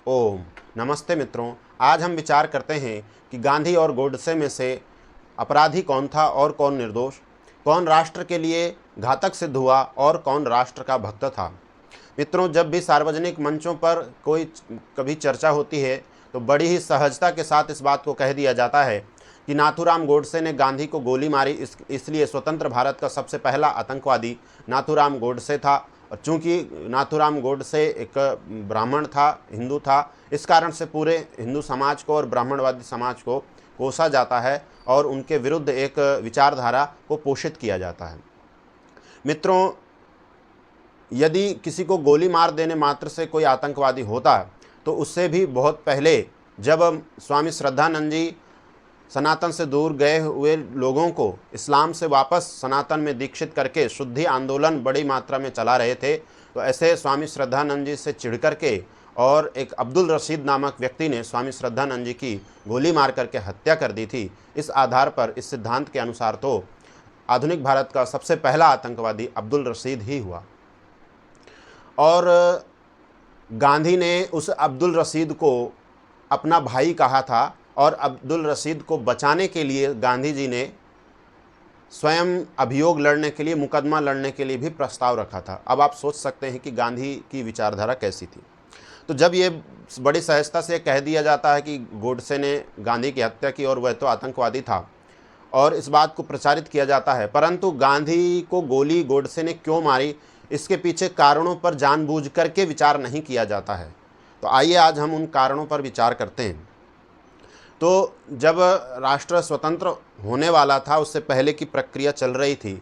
ओम नमस्ते मित्रों, आज हम विचार करते हैं कि गांधी और गोडसे में से अपराधी कौन था और कौन निर्दोष, कौन राष्ट्र के लिए घातक सिद्ध हुआ और कौन राष्ट्र का भक्त था। मित्रों, जब भी सार्वजनिक मंचों पर कोई कभी चर्चा होती है तो बड़ी ही सहजता के साथ इस बात को कह दिया जाता है कि नाथूराम गोडसे ने गांधी को गोली मारी, इसलिए स्वतंत्र भारत का सबसे पहला आतंकवादी नाथूराम गोडसे था। और चूंकि नाथूराम गोडसे एक ब्राह्मण था, हिंदू था, इस कारण से पूरे हिंदू समाज को और ब्राह्मणवादी समाज को कोसा जाता है और उनके विरुद्ध एक विचारधारा को पोषित किया जाता है। मित्रों, यदि किसी को गोली मार देने मात्र से कोई आतंकवादी होता तो उससे भी बहुत पहले, जब स्वामी श्रद्धानंद जी सनातन से दूर गए हुए लोगों को इस्लाम से वापस सनातन में दीक्षित करके शुद्धि आंदोलन बड़ी मात्रा में चला रहे थे, तो ऐसे स्वामी श्रद्धानंद जी से चिढ़ करके और एक अब्दुल रशीद नामक व्यक्ति ने स्वामी श्रद्धानंद जी की गोली मार करके हत्या कर दी थी। इस आधार पर, इस सिद्धांत के अनुसार तो आधुनिक भारत का सबसे पहला आतंकवादी अब्दुल रशीद ही हुआ। और गांधी ने उस अब्दुल रशीद को अपना भाई कहा था और अब्दुल रशीद को बचाने के लिए गांधी जी ने स्वयं अभियोग लड़ने के लिए, मुकदमा लड़ने के लिए भी प्रस्ताव रखा था। अब आप सोच सकते हैं कि गांधी की विचारधारा कैसी थी। तो जब ये बड़ी सहजता से कह दिया जाता है कि गोडसे ने गांधी की हत्या की और वह तो आतंकवादी था और इस बात को प्रचारित किया जाता है, परंतु गांधी को गोली गोडसे ने क्यों मारी, इसके पीछे कारणों पर जानबूझ करके विचार नहीं किया जाता है। तो आइए आज हम उन कारणों पर विचार करते हैं। तो जब राष्ट्र स्वतंत्र होने वाला था, उससे पहले की प्रक्रिया चल रही थी,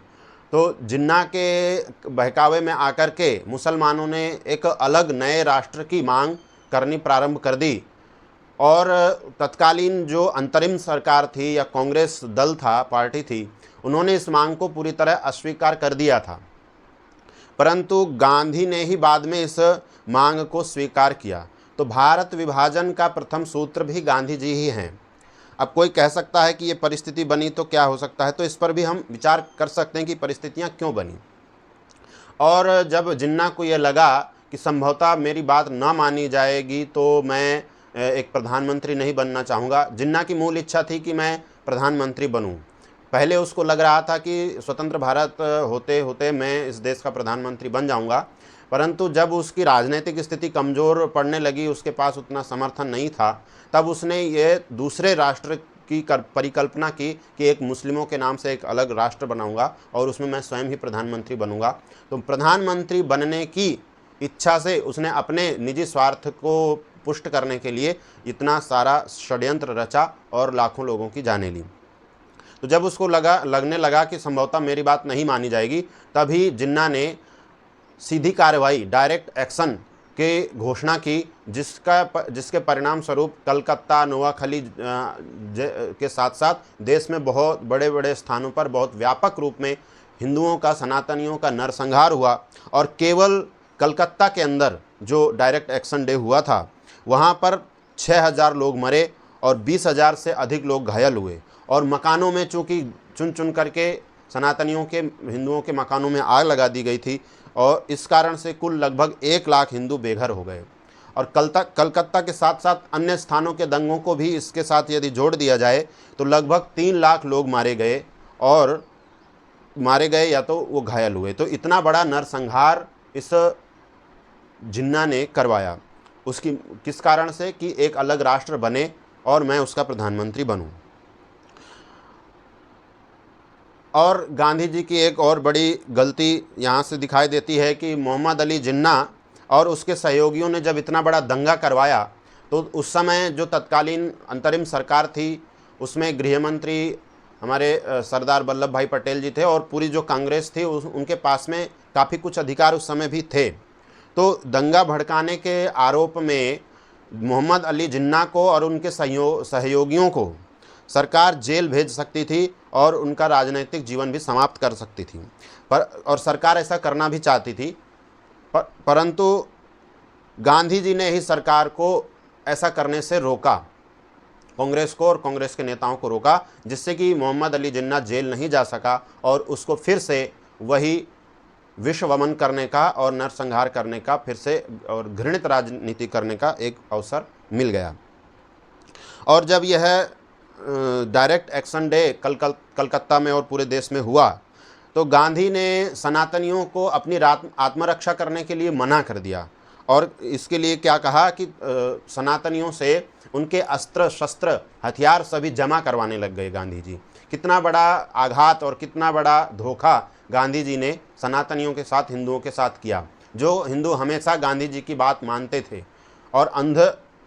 तो जिन्ना के बहकावे में आकर के मुसलमानों ने एक अलग नए राष्ट्र की मांग करनी प्रारंभ कर दी और तत्कालीन जो अंतरिम सरकार थी या कांग्रेस दल था, पार्टी थी, उन्होंने इस मांग को पूरी तरह अस्वीकार कर दिया था। परंतु गांधी ने ही बाद में इस मांग को स्वीकार किया। तो भारत विभाजन का प्रथम सूत्र भी गांधी जी ही हैं। अब कोई कह सकता है कि ये परिस्थिति बनी तो क्या हो सकता है, तो इस पर भी हम विचार कर सकते हैं कि परिस्थितियां क्यों बनी। और जब जिन्ना को ये लगा कि संभवतः मेरी बात ना मानी जाएगी तो मैं एक प्रधानमंत्री नहीं बनना चाहूँगा। जिन्ना की मूल इच्छा थी कि मैं प्रधानमंत्री बनूँ। पहले उसको लग रहा था कि स्वतंत्र भारत होते होते मैं इस देश का प्रधानमंत्री बन जाऊँगा, परंतु जब उसकी राजनीतिक स्थिति कमज़ोर पड़ने लगी, उसके पास उतना समर्थन नहीं था, तब उसने ये दूसरे राष्ट्र की परिकल्पना की कि एक मुस्लिमों के नाम से एक अलग राष्ट्र बनाऊंगा और उसमें मैं स्वयं ही प्रधानमंत्री बनूंगा। तो प्रधानमंत्री बनने की इच्छा से उसने अपने निजी स्वार्थ को पुष्ट करने के लिए इतना सारा षड्यंत्र रचा और लाखों लोगों की जानें ली। तो जब उसको लगने लगा कि संभवतः मेरी बात नहीं मानी जाएगी, तभी जिन्ना ने सीधी कार्रवाई, डायरेक्ट एक्शन के घोषणा की, जिसके परिणाम स्वरूप कलकत्ता, नोआखली के साथ साथ देश में बहुत बड़े बड़े स्थानों पर बहुत व्यापक रूप में हिंदुओं का, सनातनियों का नरसंहार हुआ। और केवल कलकत्ता के अंदर जो डायरेक्ट एक्शन डे हुआ था, वहाँ पर 6000 लोग मरे और 20,000 से अधिक लोग घायल हुए। और मकानों में चूँकि चुन चुन करके सनातनियों के, हिंदुओं के मकानों में आग लगा दी गई थी और इस कारण से कुल लगभग 1 लाख हिंदू बेघर हो गए। और कलकत्ता के साथ साथ अन्य स्थानों के दंगों को भी इसके साथ यदि जोड़ दिया जाए तो लगभग 3 लाख लोग मारे गए या तो वो घायल हुए। तो इतना बड़ा नरसंहार इस जिन्ना ने करवाया, उसकी किस कारण से कि एक अलग राष्ट्र बने और मैं उसका प्रधानमंत्री बनूं। और गांधी जी की एक और बड़ी गलती यहाँ से दिखाई देती है कि मोहम्मद अली जिन्ना और उसके सहयोगियों ने जब इतना बड़ा दंगा करवाया, तो उस समय जो तत्कालीन अंतरिम सरकार थी, उसमें गृहमंत्री हमारे सरदार वल्लभ भाई पटेल जी थे और पूरी जो कांग्रेस थी उनके पास में काफ़ी कुछ अधिकार उस समय भी थे। तो दंगा भड़काने के आरोप में मोहम्मद अली जिन्ना को और उनके सहयोगियों को सरकार जेल भेज सकती थी और उनका राजनीतिक जीवन भी समाप्त कर सकती थी। और सरकार ऐसा करना भी चाहती थी, परंतु गांधी जी ने ही सरकार को ऐसा करने से रोका, कांग्रेस को और कांग्रेस के नेताओं को रोका, जिससे कि मोहम्मद अली जिन्ना जेल नहीं जा सका और उसको फिर से वही विश्ववमन करने का और नरसंहार करने का फिर से और घृणित राजनीति करने का एक अवसर मिल गया। और जब यह डायरेक्ट एक्शन डे कलकत्ता में और पूरे देश में हुआ तो गांधी ने सनातनियों को अपनी आत्मरक्षा करने के लिए मना कर दिया और इसके लिए क्या कहा कि सनातनियों से उनके अस्त्र शस्त्र हथियार सभी जमा करवाने लग गए गांधी जी। कितना बड़ा आघात और कितना बड़ा धोखा गांधी जी ने सनातनियों के साथ, हिंदुओं के साथ किया। जो हिंदू हमेशा गांधी जी की बात मानते थे और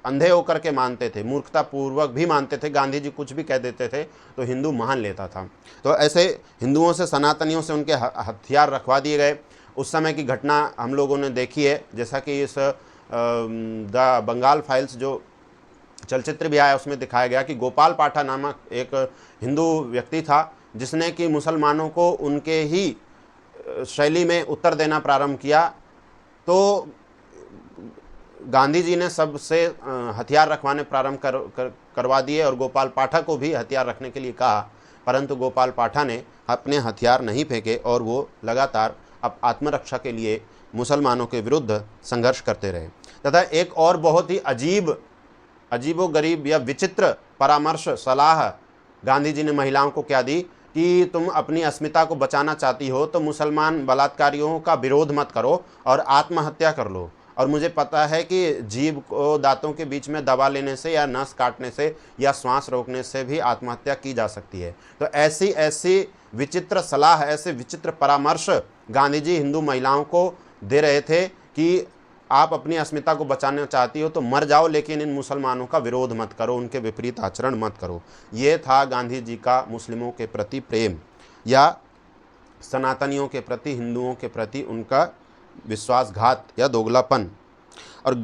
अंधे होकर के मानते थे, मूर्खतापूर्वक भी मानते थे, गांधी जी कुछ भी कह देते थे तो हिंदू मान लेता था। तो ऐसे हिंदुओं से, सनातनियों से उनके हथियार रखवा दिए गए। उस समय की घटना हम लोगों ने देखी है, जैसा कि इस द बंगाल फाइल्स जो चलचित्र भी आया उसमें दिखाया गया कि गोपाल पाठा नामक एक हिंदू व्यक्ति था जिसने कि मुसलमानों को उनके ही शैली में उत्तर देना प्रारंभ किया। तो गांधी जी ने सबसे हथियार रखवाने प्रारंभ करवा दिए और गोपाल पाठा को भी हथियार रखने के लिए कहा, परंतु गोपाल पाठा ने अपने हथियार नहीं फेंके और वो लगातार अब आत्मरक्षा के लिए मुसलमानों के विरुद्ध संघर्ष करते रहे। तथा एक और बहुत ही अजीबोगरीब या विचित्र परामर्श सलाह गांधी जी ने महिलाओं को क्या दी कि तुम अपनी अस्मिता को बचाना चाहती हो तो मुसलमान बलात्कारियों का विरोध मत करो और आत्महत्या कर लो। और मुझे पता है कि जीभ को दांतों के बीच में दबा लेने से या नस काटने से या श्वास रोकने से भी आत्महत्या की जा सकती है। तो ऐसी विचित्र सलाह, ऐसे विचित्र परामर्श गांधी जी हिंदू महिलाओं को दे रहे थे कि आप अपनी अस्मिता को बचाना चाहती हो तो मर जाओ, लेकिन इन मुसलमानों का विरोध मत करो, उनके विपरीत आचरण मत करो। ये था गांधी जी का मुस्लिमों के प्रति प्रेम या सनातनियों के प्रति, हिंदुओं के प्रति उनका विश्वासघात या दोगलापन। और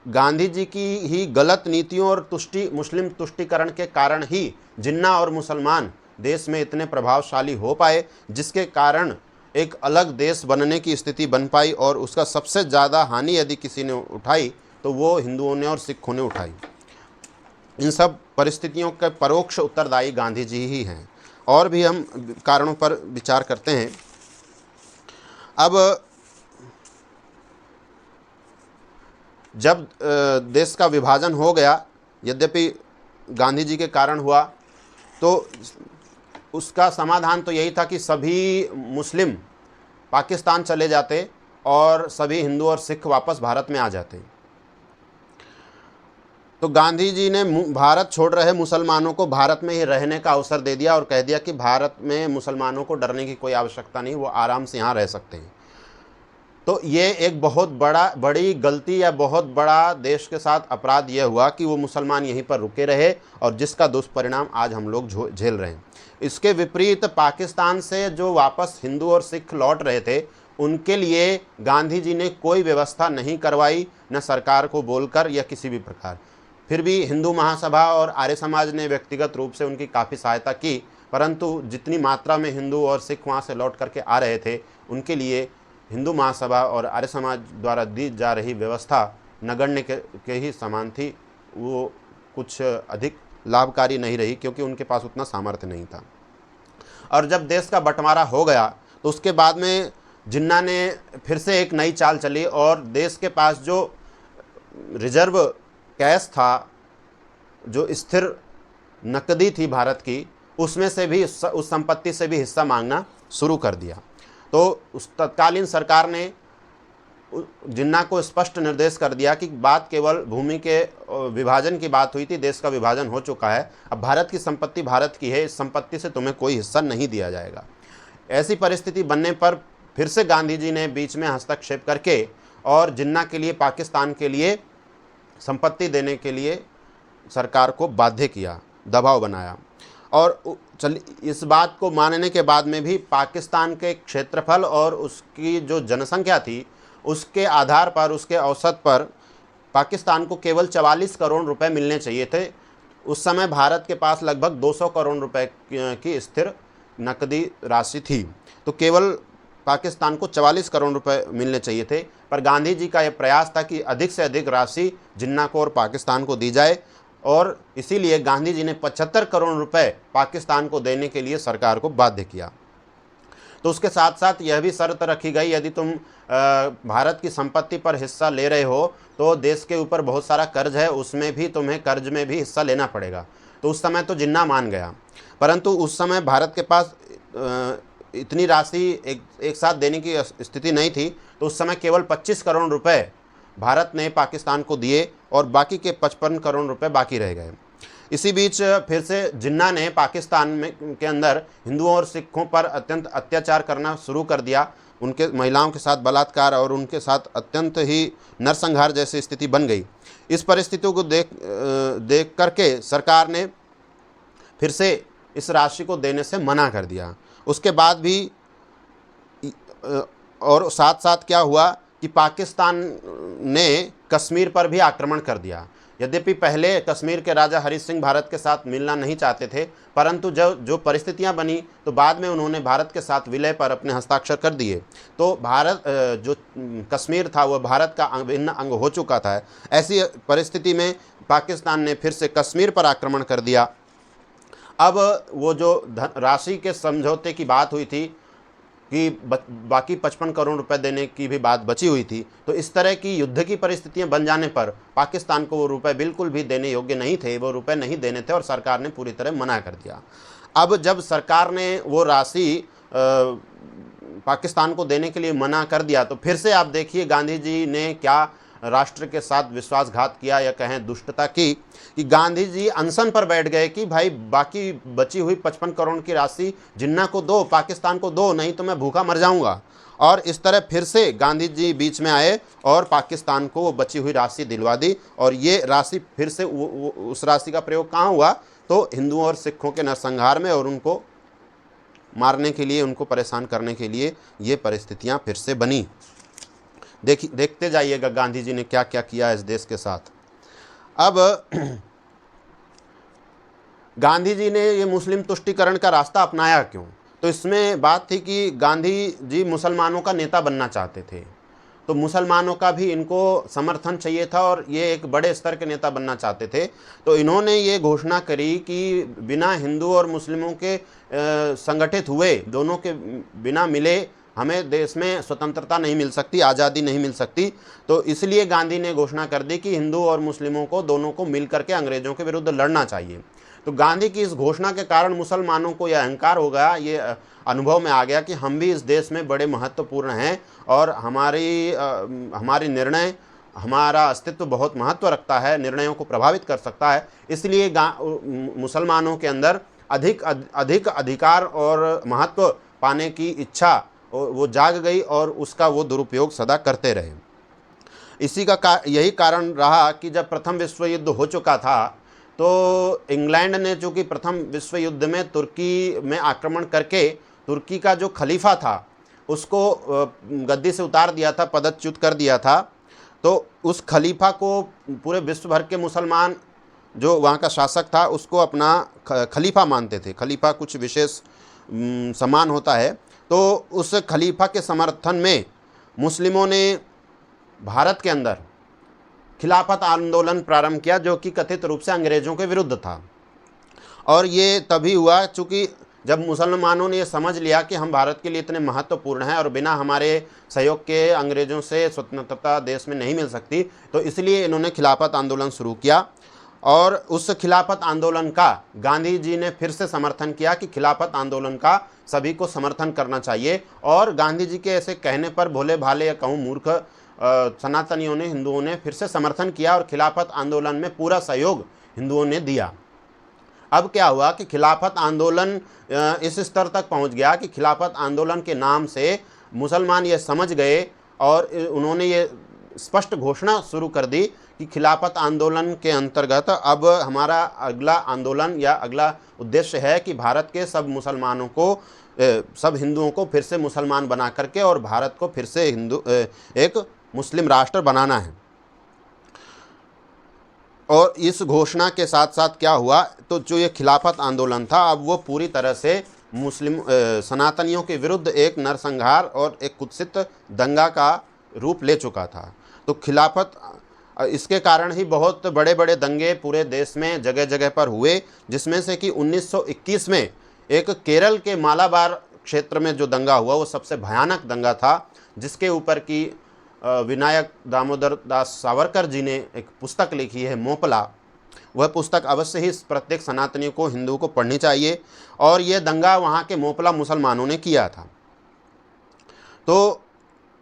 गांधी जी की ही गलत नीतियों और मुस्लिम तुष्टीकरण के कारण ही जिन्ना और मुसलमान देश में इतने प्रभावशाली हो पाए, जिसके कारण एक अलग देश बनने की स्थिति बन पाई। और उसका सबसे ज़्यादा हानि यदि किसी ने उठाई तो वो हिंदुओं ने और सिखों ने उठाई। इन सब परिस्थितियों के परोक्ष उत्तरदायी गांधी जी ही हैं। और भी हम कारणों पर विचार करते हैं। अब जब देश का विभाजन हो गया, यद्यपि गांधी जी के कारण हुआ, तो उसका समाधान तो यही था कि सभी मुस्लिम पाकिस्तान चले जाते और सभी हिंदू और सिख वापस भारत में आ जाते। तो गांधी जी ने भारत छोड़ रहे मुसलमानों को भारत में ही रहने का अवसर दे दिया और कह दिया कि भारत में मुसलमानों को डरने की कोई आवश्यकता नहीं, वो आराम से यहाँ रह सकते हैं। तो ये एक बहुत बड़ी गलती या बहुत बड़ा देश के साथ अपराध यह हुआ कि वो मुसलमान यहीं पर रुके रहे और जिसका दुष्परिणाम आज हम लोग झेल रहे हैं। इसके विपरीत पाकिस्तान से जो वापस हिंदू और सिख लौट रहे थे उनके लिए गांधी जी ने कोई व्यवस्था नहीं करवाई, न सरकार को बोलकर या किसी भी प्रकार। फिर भी हिंदू महासभा और आर्य समाज ने व्यक्तिगत रूप से उनकी काफ़ी सहायता की, परंतु जितनी मात्रा में हिंदू और सिख वहाँ से लौट करके आ रहे थे उनके लिए हिंदू महासभा और आर्य समाज द्वारा दी जा रही व्यवस्था नगण्य के ही समान थी। वो कुछ अधिक लाभकारी नहीं रही क्योंकि उनके पास उतना सामर्थ्य नहीं था। और जब देश का बंटवारा हो गया तो उसके बाद में जिन्ना ने फिर से एक नई चाल चली और देश के पास जो रिजर्व कैश था, जो स्थिर नकदी थी भारत की, उसमें से भी, उस संपत्ति से भी हिस्सा मांगना शुरू कर दिया। तो उस तत्कालीन सरकार ने जिन्ना को स्पष्ट निर्देश कर दिया कि बात केवल भूमि के विभाजन की बात हुई थी, देश का विभाजन हो चुका है, अब भारत की संपत्ति भारत की है, इस संपत्ति से तुम्हें कोई हिस्सा नहीं दिया जाएगा। ऐसी परिस्थिति बनने पर फिर से गांधी जी ने बीच में हस्तक्षेप करके और जिन्ना के लिए, पाकिस्तान के लिए संपत्ति देने के लिए सरकार को बाध्य किया, दबाव बनाया। और इस बात को मानने के बाद में भी पाकिस्तान के क्षेत्रफल और उसकी जो जनसंख्या थी उसके आधार पर, उसके औसत पर पाकिस्तान को केवल 44 करोड़ रुपए मिलने चाहिए थे। उस समय भारत के पास लगभग 200 करोड़ रुपए की स्थिर नकदी राशि थी, तो केवल पाकिस्तान को 44 करोड़ रुपए मिलने चाहिए थे। पर गांधी जी का यह प्रयास था कि अधिक से अधिक राशि जिन्ना को और पाकिस्तान को दी जाए और इसीलिए गांधी जी ने 75 करोड़ रुपए पाकिस्तान को देने के लिए सरकार को बाध्य किया। तो उसके साथ साथ यह भी शर्त रखी गई, यदि तुम भारत की संपत्ति पर हिस्सा ले रहे हो तो देश के ऊपर बहुत सारा कर्ज है, उसमें भी तुम्हें कर्ज में भी हिस्सा लेना पड़ेगा। तो उस समय तो जिन्ना मान गया, परंतु उस समय भारत के पास इतनी राशि एक साथ देने की स्थिति नहीं थी। तो उस समय केवल 25 करोड़ रुपए भारत ने पाकिस्तान को दिए और बाकी के 55 करोड़ रुपए बाकी रह गए। इसी बीच फिर से जिन्ना ने पाकिस्तान में के अंदर हिंदुओं और सिखों पर अत्यंत अत्याचार करना शुरू कर दिया। उनके महिलाओं के साथ बलात्कार और उनके साथ अत्यंत ही नरसंहार जैसी स्थिति बन गई। इस परिस्थितियों को देख करके सरकार ने फिर से इस राशि को देने से मना कर दिया। उसके बाद भी और साथ साथ क्या हुआ कि पाकिस्तान ने कश्मीर पर भी आक्रमण कर दिया। यद्यपि पहले कश्मीर के राजा हरि सिंह भारत के साथ मिलना नहीं चाहते थे, परंतु जो परिस्थितियां बनी तो बाद में उन्होंने भारत के साथ विलय पर अपने हस्ताक्षर कर दिए। तो भारत जो कश्मीर था वह भारत का अभिन्न अंग हो चुका था। ऐसी परिस्थिति में पाकिस्तान ने फिर से कश्मीर पर आक्रमण कर दिया। अब वो जो राशि के समझौते की बात हुई थी कि बाकी 55 करोड़ रुपए देने की भी बात बची हुई थी, तो इस तरह की युद्ध की परिस्थितियां बन जाने पर पाकिस्तान को वो रुपए बिल्कुल भी देने योग्य नहीं थे, वो रुपए नहीं देने थे और सरकार ने पूरी तरह मना कर दिया। अब जब सरकार ने वो राशि पाकिस्तान को देने के लिए मना कर दिया तो फिर से आप देखिए गांधी जी ने क्या राष्ट्र के साथ विश्वासघात किया या कहें दुष्टता की, कि गांधी जी अनशन पर बैठ गए कि भाई बाकी बची हुई 55 करोड़ की राशि जिन्ना को दो, पाकिस्तान को दो, नहीं तो मैं भूखा मर जाऊंगा। और इस तरह फिर से गांधी जी बीच में आए और पाकिस्तान को वो बची हुई राशि दिलवा दी। और ये राशि फिर से उस राशि का प्रयोग कहाँ हुआ, तो हिंदुओं और सिखों के नरसंहार में और उनको मारने के लिए, उनको परेशान करने के लिए ये परिस्थितियाँ फिर से बनी। देखते जाइएगा गांधी जी ने क्या क्या किया इस देश के साथ। अब गांधी जी ने ये मुस्लिम तुष्टीकरण का रास्ता अपनाया क्यों, तो इसमें बात थी कि गांधी जी मुसलमानों का नेता बनना चाहते थे, तो मुसलमानों का भी इनको समर्थन चाहिए था और ये एक बड़े स्तर के नेता बनना चाहते थे। तो इन्होंने ये घोषणा करी कि बिना हिंदू और मुस्लिमों के संगठित हुए, दोनों के बिना मिले हमें देश में स्वतंत्रता नहीं मिल सकती, आज़ादी नहीं मिल सकती। तो इसलिए गांधी ने घोषणा कर दी कि हिंदू और मुस्लिमों को दोनों को मिलकर के अंग्रेज़ों के विरुद्ध लड़ना चाहिए। तो गांधी की इस घोषणा के कारण मुसलमानों को यह अहंकार हो गया, ये अनुभव में आ गया कि हम भी इस देश में बड़े महत्वपूर्ण हैं और हमारी निर्णय, हमारा अस्तित्व बहुत महत्व रखता है, निर्णयों को प्रभावित कर सकता है। इसलिए मुसलमानों के अंदर अधिक अधिकार और महत्व पाने की इच्छा वो जाग गई और उसका वो दुरुपयोग सदा करते रहे। इसी का यही कारण रहा कि जब प्रथम विश्व युद्ध हो चुका था तो इंग्लैंड ने चूँकि प्रथम विश्व युद्ध में तुर्की में आक्रमण करके तुर्की का जो खलीफा था उसको गद्दी से उतार दिया था, पदच्युत कर दिया था। तो उस खलीफा को पूरे विश्व भर के मुसलमान, जो वहाँ का शासक था, उसको अपना खलीफा मानते थे। खलीफा कुछ विशेष सम्मान होता है। तो उस खलीफा के समर्थन में मुस्लिमों ने भारत के अंदर खिलाफत आंदोलन प्रारंभ किया, जो कि कथित रूप से अंग्रेज़ों के विरुद्ध था। और ये तभी हुआ चूँकि जब मुसलमानों ने ये समझ लिया कि हम भारत के लिए इतने महत्वपूर्ण हैं और बिना हमारे सहयोग के अंग्रेज़ों से स्वतंत्रता देश में नहीं मिल सकती, तो इसलिए इन्होंने खिलाफत आंदोलन शुरू किया। और उस खिलाफत आंदोलन का गांधी जी ने फिर से समर्थन किया कि खिलाफत आंदोलन का सभी को समर्थन करना चाहिए। और गांधी जी के ऐसे कहने पर भोले भाले या कहूँ मूर्ख सनातनियों ने, हिंदुओं ने फिर से समर्थन किया और खिलाफत आंदोलन में पूरा सहयोग हिंदुओं ने दिया। अब क्या हुआ कि खिलाफत आंदोलन इस स्तर तक पहुंच गया कि खिलाफत आंदोलन के नाम से मुसलमान ये समझ गए और उन्होंने ये स्पष्ट घोषणा शुरू कर दी कि खिलाफत आंदोलन के अंतर्गत अब हमारा अगला आंदोलन या अगला उद्देश्य है कि भारत के सब मुसलमानों को, सब हिंदुओं को फिर से मुसलमान बना करके और भारत को फिर से एक मुस्लिम राष्ट्र बनाना है। और इस घोषणा के साथ साथ क्या हुआ, तो जो ये खिलाफत आंदोलन था अब वो पूरी तरह से मुस्लिम सनातनियों के विरुद्ध एक नरसंहार और एक कुत्सित दंगा का रूप ले चुका था। तो खिलाफत, इसके कारण ही बहुत बड़े बड़े दंगे पूरे देश में जगह जगह पर हुए, जिसमें से कि 1921 में एक केरल के मालाबार क्षेत्र में जो दंगा हुआ वो सबसे भयानक दंगा था, जिसके ऊपर की विनायक दामोदर दास सावरकर जी ने एक पुस्तक लिखी है मोपला। वह पुस्तक अवश्य ही प्रत्येक सनातनी को, हिंदू को पढ़नी चाहिए। और यह दंगा वहाँ के मोपला मुसलमानों ने किया था। तो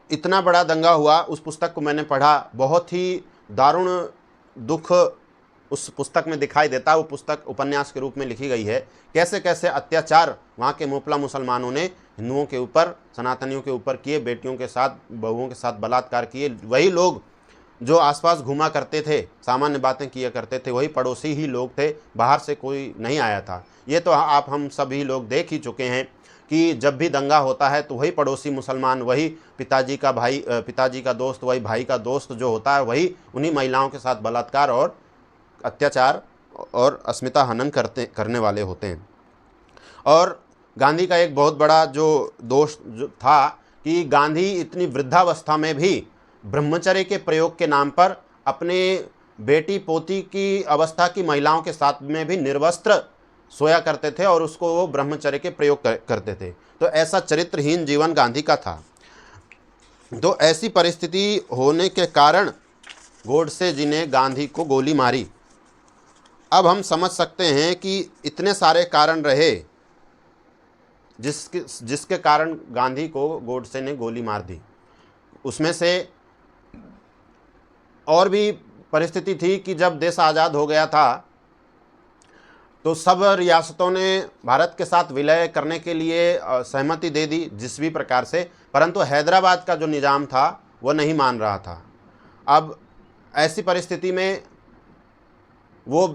इतना बड़ा दंगा हुआ, उस पुस्तक को मैंने पढ़ा, बहुत ही दारुण दुख उस पुस्तक में दिखाई देता है। वो पुस्तक उपन्यास के रूप में लिखी गई है, कैसे कैसे अत्याचार वहाँ के मोपला मुसलमानों ने हिंदुओं के ऊपर, सनातनियों के ऊपर किए, बेटियों के साथ, बहुओं के साथ बलात्कार किए। वही लोग जो आसपास घूमा करते थे, सामान्य बातें किया करते थे, वही पड़ोसी ही लोग थे, बाहर से कोई नहीं आया था। ये तो आप हम सभी लोग देख ही चुके हैं कि जब भी दंगा होता है तो वही पड़ोसी मुसलमान, वही पिताजी का भाई, पिताजी का दोस्त, वही भाई का दोस्त जो होता है, वही उन्हीं महिलाओं के साथ बलात्कार और अत्याचार और अस्मिता हनन करने वाले होते हैं। और गांधी का एक बहुत बड़ा जो दोष जो था कि गांधी इतनी वृद्धावस्था में भी ब्रह्मचर्य के प्रयोग के नाम पर अपने बेटी पोती की अवस्था की महिलाओं के साथ में भी निर्वस्त्र सोया करते थे और उसको वो ब्रह्मचर्य के प्रयोग करते थे। तो ऐसा चरित्रहीन जीवन गांधी का था। तो ऐसी परिस्थिति होने के कारण गोडसे जी ने गांधी को गोली मारी। अब हम समझ सकते हैं कि इतने सारे कारण रहे जिसके कारण गांधी को गोडसे ने गोली मार दी। उसमें से और भी परिस्थिति थी कि जब देश आज़ाद हो गया था तो सब रियासतों ने भारत के साथ विलय करने के लिए सहमति दे दी जिस भी प्रकार से, परंतु हैदराबाद का जो निज़ाम था वह नहीं मान रहा था। अब ऐसी परिस्थिति में वो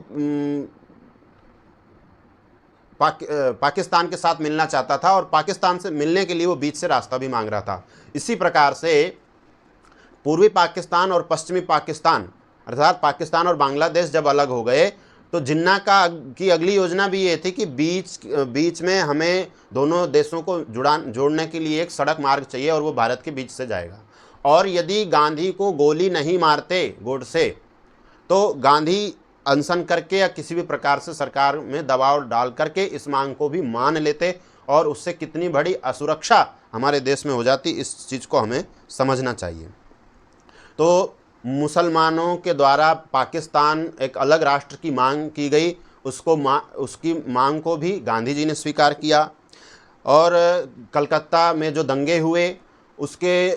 पाकिस्तान के साथ मिलना चाहता था और पाकिस्तान से मिलने के लिए वो बीच से रास्ता भी मांग रहा था। इसी प्रकार से पूर्वी पाकिस्तान और पश्चिमी पाकिस्तान अर्थात पाकिस्तान और बांग्लादेश जब अलग हो गए तो जिन्ना की अगली योजना भी ये थी कि बीच में हमें दोनों देशों को जोड़ने के लिए एक सड़क मार्ग चाहिए और वो भारत के बीच से जाएगा। और यदि गांधी को गोली नहीं मारते गोडसे तो गांधी अनशन करके या किसी भी प्रकार से सरकार में दबाव डाल करके इस मांग को भी मान लेते और उससे कितनी बड़ी असुरक्षा हमारे देश में हो जाती, इस चीज़ को हमें समझना चाहिए। तो मुसलमानों के द्वारा पाकिस्तान एक अलग राष्ट्र की मांग की गई, उसकी मांग को भी गांधी जी ने स्वीकार किया। और कलकत्ता में जो दंगे हुए उसके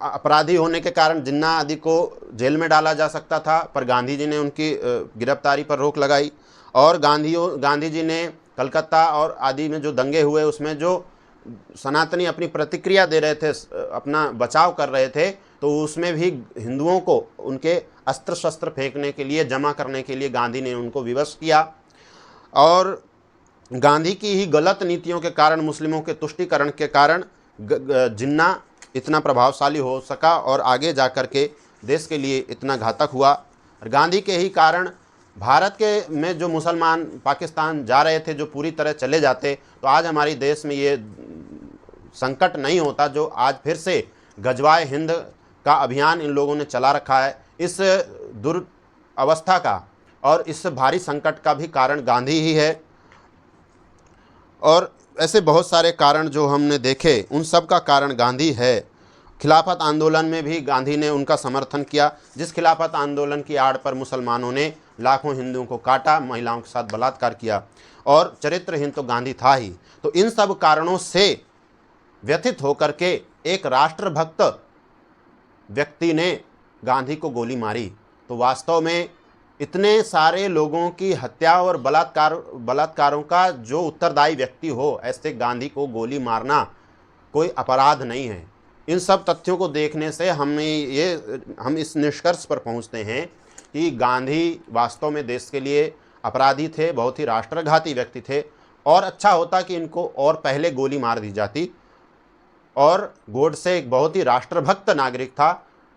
अपराधी होने के कारण जिन्ना आदि को जेल में डाला जा सकता था, पर गांधी जी ने उनकी गिरफ्तारी पर रोक लगाई। और गांधी जी ने कलकत्ता और आदि में जो दंगे हुए उसमें जो सनातनी अपनी प्रतिक्रिया दे रहे थे, अपना बचाव कर रहे थे, तो उसमें भी हिंदुओं को उनके अस्त्र शस्त्र फेंकने के लिए, जमा करने के लिए गांधी ने उनको विवश किया। और गांधी की ही गलत नीतियों के कारण, मुस्लिमों के तुष्टीकरण के कारण जिन्ना इतना प्रभावशाली हो सका और आगे जा कर के देश के लिए इतना घातक हुआ। गांधी के ही कारण भारत के में जो मुसलमान पाकिस्तान जा रहे थे, जो पूरी तरह चले जाते, तो आज हमारे देश में ये संकट नहीं होता जो आज फिर से गजवाए हिंद का अभियान इन लोगों ने चला रखा है। इस दुर्अवस्था का और इस भारी संकट का भी कारण गांधी ही है। और ऐसे बहुत सारे कारण जो हमने देखे, उन सब का कारण गांधी है। खिलाफत आंदोलन में भी गांधी ने उनका समर्थन किया, जिस खिलाफत आंदोलन की आड़ पर मुसलमानों ने लाखों हिंदुओं को काटा, महिलाओं के साथ बलात्कार किया, और चरित्रहीन तो गांधी था ही। तो इन सब कारणों से व्यथित होकर के एक राष्ट्रभक्त व्यक्ति ने गांधी को गोली मारी। तो वास्तव में इतने सारे लोगों की हत्या और बलात्कारों का जो उत्तरदायी व्यक्ति हो, ऐसे गांधी को गोली मारना कोई अपराध नहीं है। इन सब तथ्यों को देखने से हम इस निष्कर्ष पर पहुंचते हैं कि गांधी वास्तव में देश के लिए अपराधी थे, बहुत ही राष्ट्रघाती व्यक्ति थे। और अच्छा होता कि इनको और पहले गोली मार दी जाती। और गोडसे एक बहुत ही राष्ट्रभक्त नागरिक था,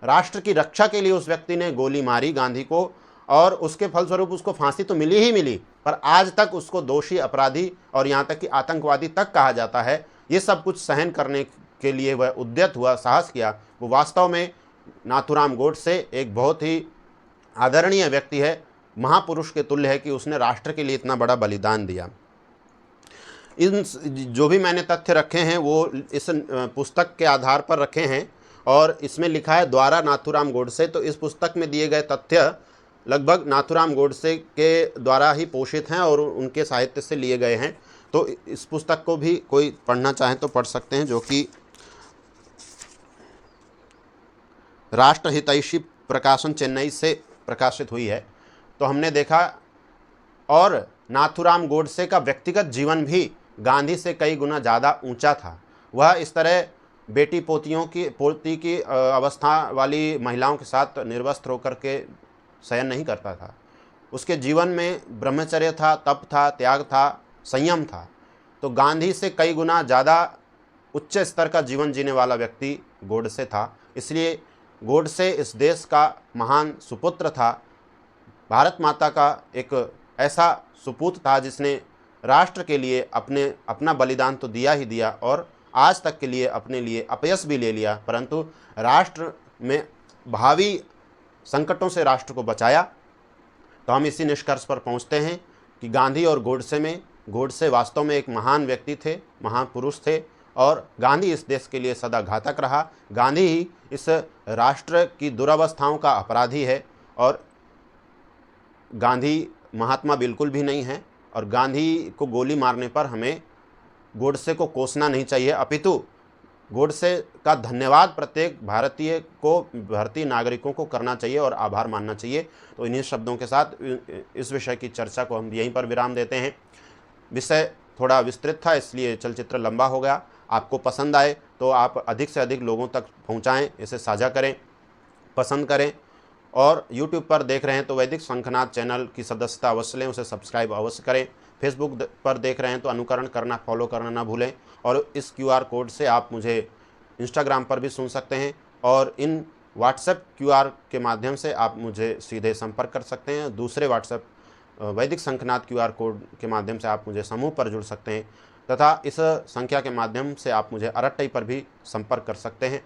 राष्ट्र की रक्षा के लिए उस व्यक्ति ने गोली मारी गांधी को, और उसके फलस्वरूप उसको फांसी तो मिली ही मिली, पर आज तक उसको दोषी, अपराधी और यहाँ तक कि आतंकवादी तक कहा जाता है। ये सब कुछ सहन करने के लिए वह उद्यत हुआ, साहस किया। वो वास्तव में नाथूराम गोडसे एक बहुत ही आदरणीय व्यक्ति है, महापुरुष के तुल्य है कि उसने राष्ट्र के लिए इतना बड़ा बलिदान दिया। इन जो भी मैंने तथ्य रखे हैं वो इस पुस्तक के आधार पर रखे हैं, और इसमें लिखा है द्वारा नाथूराम गोडसे। तो इस पुस्तक में दिए गए तथ्य लगभग नाथूराम गोडसे के द्वारा ही पोषित हैं और उनके साहित्य से लिए गए हैं। तो इस पुस्तक को भी कोई पढ़ना चाहे तो पढ़ सकते हैं, जो कि राष्ट्रहितैषी प्रकाशन चेन्नई से प्रकाशित हुई है। तो हमने देखा, और नाथूराम गोडसे का व्यक्तिगत जीवन भी गांधी से कई गुना ज़्यादा ऊंचा था। वह इस तरह बेटी पोती की अवस्था वाली महिलाओं के साथ निर्वस्त्र होकर के शयन नहीं करता था। उसके जीवन में ब्रह्मचर्य था, तप था, त्याग था, संयम था। तो गांधी से कई गुना ज़्यादा उच्च स्तर का जीवन जीने वाला व्यक्ति गोडसे था। इसलिए गोडसे इस देश का महान सुपुत्र था, भारत माता का एक ऐसा सुपूत था जिसने राष्ट्र के लिए अपना बलिदान तो दिया ही दिया, और आज तक के लिए अपने लिए अपयश भी ले लिया, परंतु राष्ट्र में भावी संकटों से राष्ट्र को बचाया। तो हम इसी निष्कर्ष पर पहुंचते हैं कि गांधी और गोडसे वास्तव में एक महान व्यक्ति थे, महापुरुष थे, और गांधी इस देश के लिए सदा घातक रहा। गांधी ही इस राष्ट्र की दुरावस्थाओं का अपराधी है, और गांधी महात्मा बिल्कुल भी नहीं है। और गांधी को गोली मारने पर हमें गोडसे को कोसना नहीं चाहिए, अपितु गोडसे का धन्यवाद प्रत्येक भारतीय नागरिकों को करना चाहिए और आभार मानना चाहिए। तो इन्हीं शब्दों के साथ इस विषय की चर्चा को हम यहीं पर विराम देते हैं। विषय थोड़ा विस्तृत था, इसलिए चलचित्र लंबा हो गया। आपको पसंद आए तो आप अधिक से अधिक लोगों तक पहुंचाएं, इसे साझा करें, पसंद करें। और YouTube पर देख रहे हैं तो वैदिक शंखनाद चैनल की सदस्यता अवश्य लें, उसे सब्सक्राइब अवश्य करें। फेसबुक पर देख रहे हैं तो अनुकरण करना, फॉलो करना ना भूलें। और इस QR कोड से आप मुझे इंस्टाग्राम पर भी सुन सकते हैं, और इन व्हाट्सएप QR के माध्यम से आप मुझे सीधे संपर्क कर सकते हैं। दूसरे व्हाट्सएप वैदिक शंखनाद QR कोड के माध्यम से आप मुझे समूह पर जुड़ सकते हैं, तथा इस संख्या के माध्यम से आप मुझे अरट्टई पर भी संपर्क कर सकते हैं।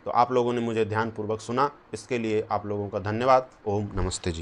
तो आप लोगों ने मुझे ध्यानपूर्वक सुना, इसके लिए आप लोगों का धन्यवाद। ओम नमस्ते जी।